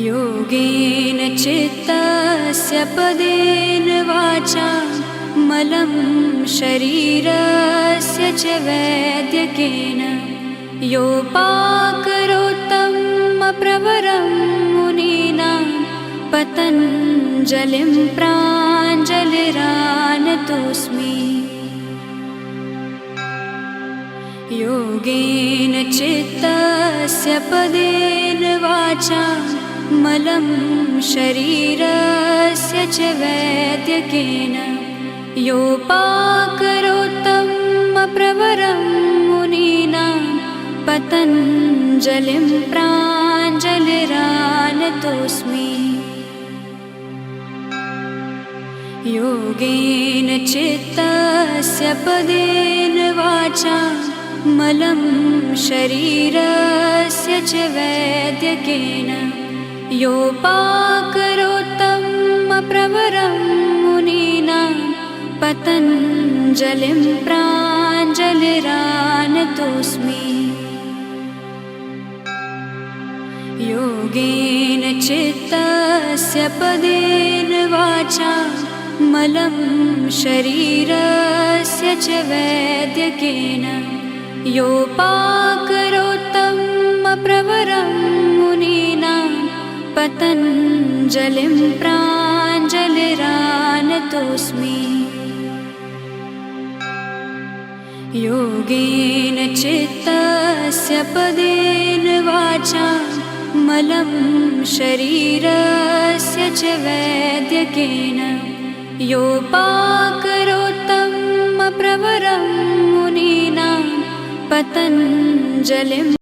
योगेन चित्तस्य पदेन वाचा मलं शरीरस्य च वैद्यकेन योपाकरोत्तं प्रवरं मुनीनां पतञ्जलिं प्राञ्जलिरानतोऽस्मि। योगेन चित्तस्य पदेन वाचा मलं शरीरस्य च वैद्यकेन योपाकरोत्तं प्रवरं मुनीनां पतञ्जलिं प्राञ्जलिरानतोऽस्मि। योगेन चित्तस्य पदेन वाचा मलं शरीरस्य च वैद्यकेन योपाकरोत्तं प्रवरं मुनीनां पतञ्जलिं प्राञ्जलिरानतोऽस्मि। योगेन चित्तस्य पदेन वाचा मलं शरीरस्य च वैद्यकेन योपाकरोत्तं प्रवरं मुनीनां पतञ्जलिं प्राञ्जलिरानतोऽस्मि। योगेन चित्तस्य पदेन वाचा मलं शरीरस्य च वैद्यकेन योपाकरोत्तं प्रवरं मुनीनां पतञ्जलिं